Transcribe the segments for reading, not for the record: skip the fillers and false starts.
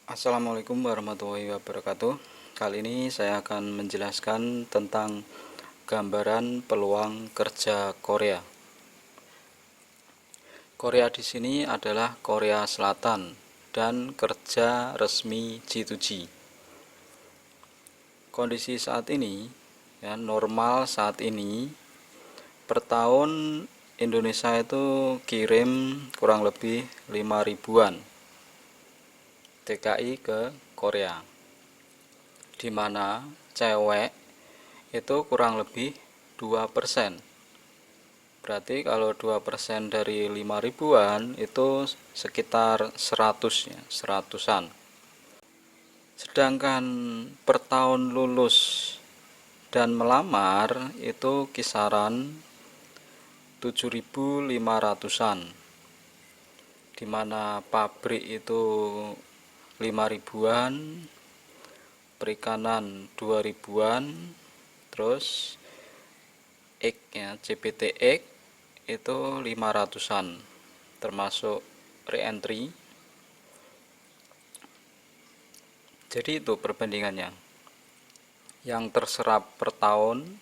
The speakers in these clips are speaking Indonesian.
Assalamualaikum warahmatullahi wabarakatuh. Kali ini saya akan menjelaskan tentang gambaran peluang kerja Korea. Korea di sini adalah Korea Selatan dan kerja resmi G2G. Kondisi saat ini, normal saat ini, per tahun Indonesia itu kirim kurang lebih 5 ribuan TKI ke Korea, di mana cewek itu kurang lebih 2%. Berarti kalau 2% dari 5 ribuan itu sekitar 100 ya, 100-an. Sedangkan per tahun lulus dan melamar itu kisaran 7.500-an, di mana pabrik itu 5 ribuan, perikanan 2 ribuan, terus CPT itu 500-an, termasuk reentry. Jadi itu perbandingannya. Yang terserap per tahun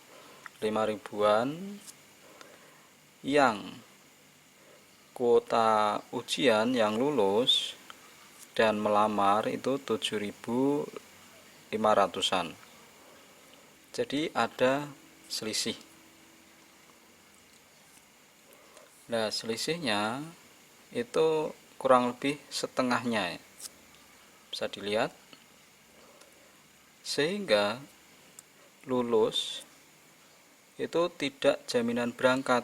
5 ribuan, yang kuota ujian yang lulus dan melamar itu 7.500-an. Jadi ada selisih. Nah, selisihnya itu kurang lebih setengahnya ya. Bisa dilihat. Sehingga lulus itu tidak jaminan berangkat,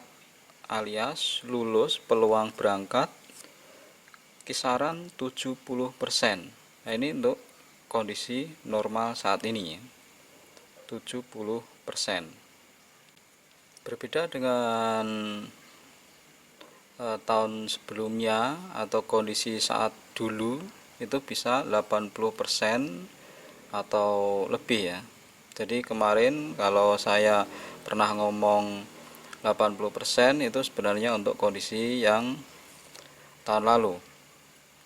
alias lulus peluang berangkat kisaran 70%. Nah, ini untuk kondisi normal saat ini ya. 70%. Berbeda dengan tahun sebelumnya atau kondisi saat dulu, itu bisa 80% atau lebih ya. Jadi kemarin kalau saya pernah ngomong 80% itu sebenarnya untuk kondisi yang tahun lalu.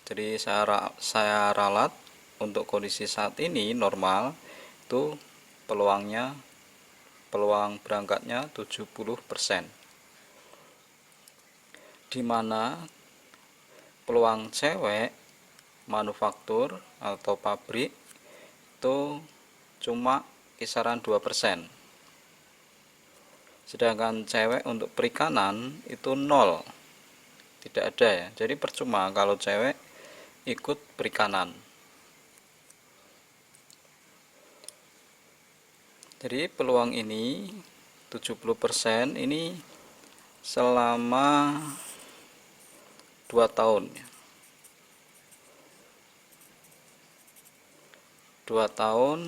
Jadi saya ralat untuk kondisi saat ini normal itu peluang berangkatnya 70%. Di mana peluang cewek manufaktur atau pabrik itu cuma kisaran 2%. Sedangkan cewek untuk perikanan itu 0. Tidak ada ya. Jadi percuma kalau cewek ikut perikanan. Jadi peluang ini 70% ini selama 2 tahun. 2 tahun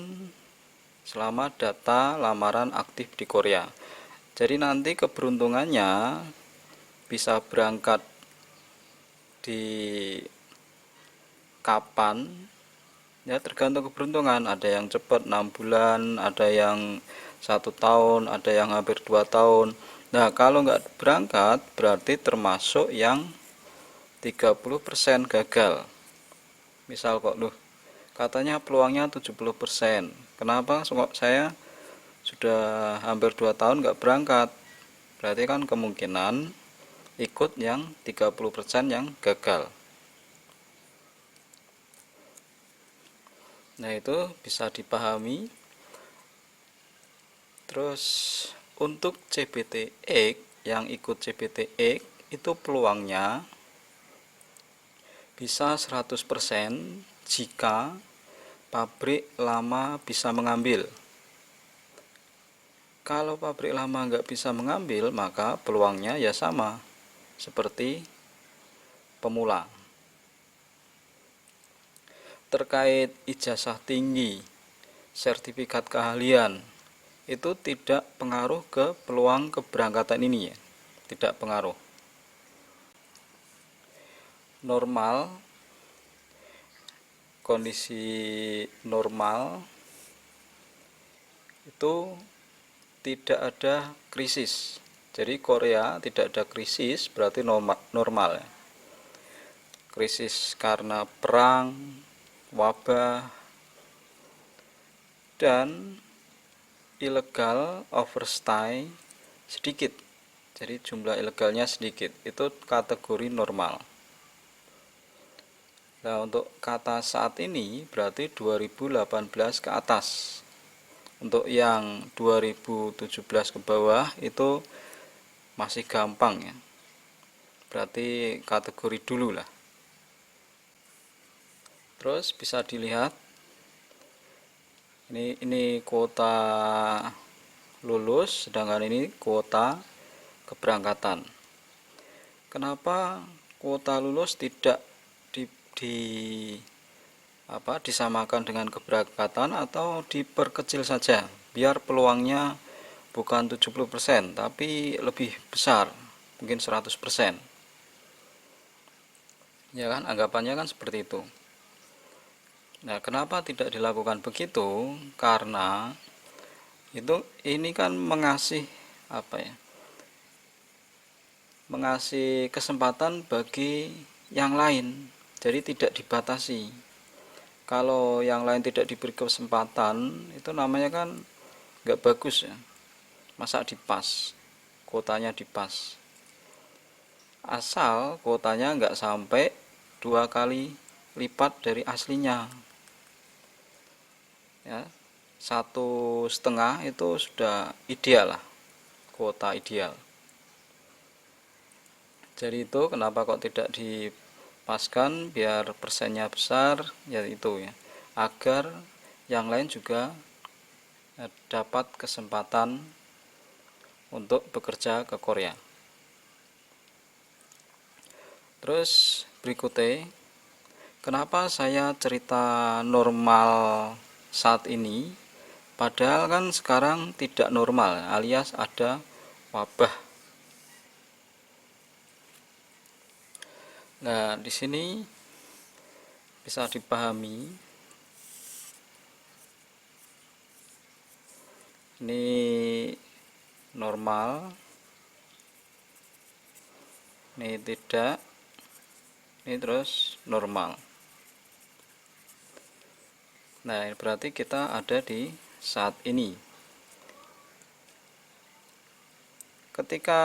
selama data lamaran aktif di Korea. Jadi nanti keberuntungannya bisa berangkat di kapan ya, tergantung keberuntungan. Ada yang cepat 6 bulan, ada yang 1 tahun, ada yang hampir 2 tahun. Nah, kalau nggak berangkat berarti termasuk yang 30% gagal. Misal kok katanya peluangnya 70%, kenapa saya sudah hampir 2 tahun nggak berangkat? Berarti kan kemungkinan ikut yang 30% yang gagal. Nah, itu bisa dipahami. Terus untuk CPTX, yang ikut CPTX itu peluangnya bisa 100% jika pabrik lama bisa mengambil. Kalau pabrik lama nggak bisa mengambil, maka peluangnya ya sama seperti pemula. Terkait ijazah tinggi, sertifikat keahlian, itu tidak pengaruh ke peluang keberangkatan ini ya. Tidak pengaruh. Normal, kondisi normal itu tidak ada krisis. Jadi Korea tidak ada krisis, berarti normal ya. Krisis karena perang, wabah, dan ilegal overstay sedikit. Jadi jumlah ilegalnya sedikit, itu kategori normal. Nah, untuk kata saat ini berarti 2018 ke atas. Untuk yang 2017 ke bawah itu masih gampang ya. Berarti kategori dulu lah. Terus bisa dilihat ini kuota lulus, sedangkan ini kuota keberangkatan. Kenapa kuota lulus tidak disamakan dengan keberangkatan atau diperkecil saja biar peluangnya bukan 70% tapi lebih besar, mungkin 100%. Ya kan, anggapannya kan seperti itu. Nah, kenapa tidak dilakukan begitu? Karena ini kan mengasih mengasih kesempatan bagi yang lain, jadi tidak dibatasi. Kalau yang lain tidak diberi kesempatan, itu namanya kan nggak bagus ya. Masa dipas, kuotanya dipas, asal kuotanya nggak sampai 2 kali lipat dari aslinya ya. 1,5 itu sudah ideal lah, kuota ideal. Jadi itu kenapa kok tidak dipaskan biar persennya besar, ya itu ya, agar yang lain juga dapat kesempatan untuk bekerja ke Korea. Terus berikutnya, kenapa saya cerita normal saat ini, padahal kan sekarang tidak normal, alias ada wabah. Nah, di sini bisa dipahami. Ini normal, ini tidak, ini terus normal. Nah, berarti kita ada di saat ini. Ketika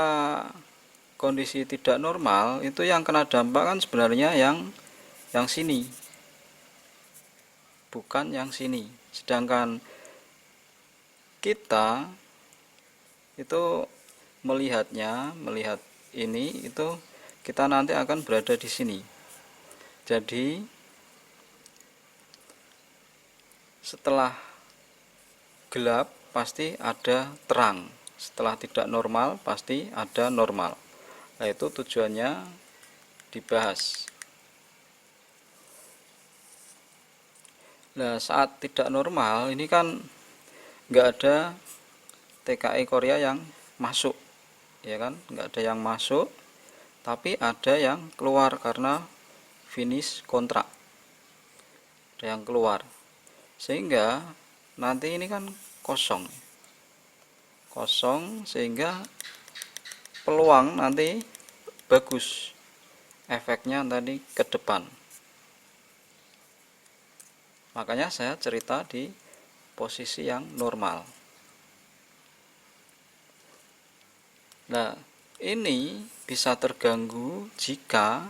kondisi tidak normal, itu yang kena dampak kan sebenarnya yang sini, bukan yang sini. Sedangkan kita itu melihat ini, itu kita nanti akan berada di sini. Jadi setelah gelap pasti ada terang, setelah tidak normal pasti ada normal. Nah, itu tujuannya dibahas. Nah, saat tidak normal ini kan nggak ada TKI Korea yang masuk, ya kan, nggak ada yang masuk, tapi ada yang keluar karena finish kontrak, ada yang keluar, sehingga nanti ini kan kosong, sehingga peluang nanti bagus, efeknya tadi ke depan. Makanya saya cerita di posisi yang normal. Nah, ini bisa terganggu jika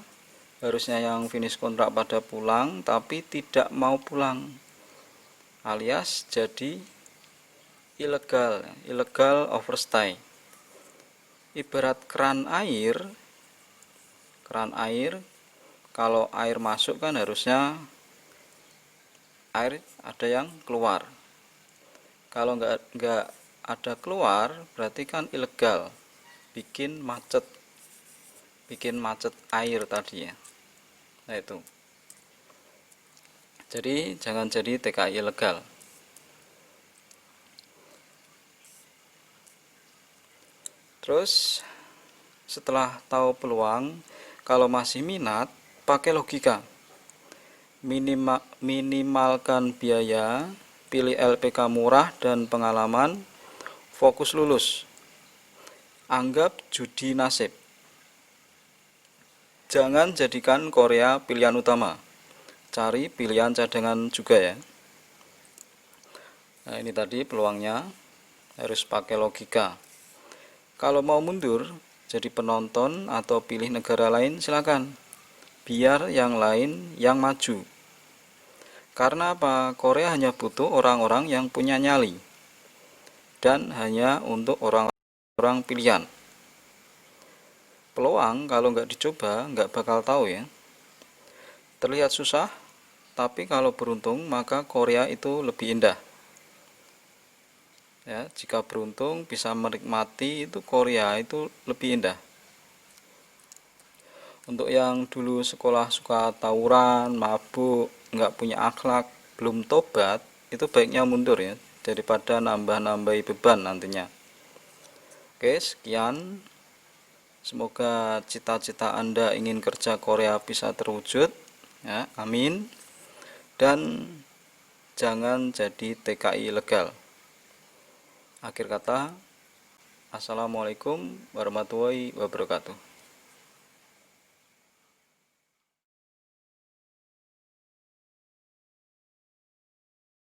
harusnya yang finish kontrak pada pulang tapi tidak mau pulang, alias jadi illegal overstay. Ibarat keran air, kalau air masuk kan harusnya air ada yang keluar. Kalau nggak ada keluar, berarti kan ilegal, bikin macet air tadi ya. Nah, itu. Jadi jangan jadi TKI ilegal. Terus setelah tahu peluang, kalau masih minat, pakai logika. Minimalkan biaya, pilih LPK murah dan pengalaman, fokus lulus. Anggap judi nasib. Jangan jadikan Korea pilihan utama. cari pilihan cadangan juga ya. Nah, ini tadi peluangnya, harus pakai logika. Kalau mau mundur jadi penonton atau pilih negara lain, silakan. Biar yang lain yang maju. Karena apa? Korea hanya butuh orang-orang yang punya nyali. Dan hanya untuk orang-orang pilihan. Peluang kalau nggak dicoba nggak bakal tahu ya. Terlihat susah, tapi kalau beruntung maka Korea itu lebih indah. Ya, jika beruntung bisa menikmati itu Korea itu lebih indah. Untuk yang dulu sekolah suka tawuran, mabuk, nggak punya akhlak, belum tobat, itu baiknya mundur ya, daripada nambah-nambahi beban nantinya. Oke, sekian. Semoga cita-cita Anda ingin kerja Korea bisa terwujud. Ya, amin. Dan jangan jadi TKI ilegal. Akhir kata, assalamualaikum warahmatullahi wabarakatuh.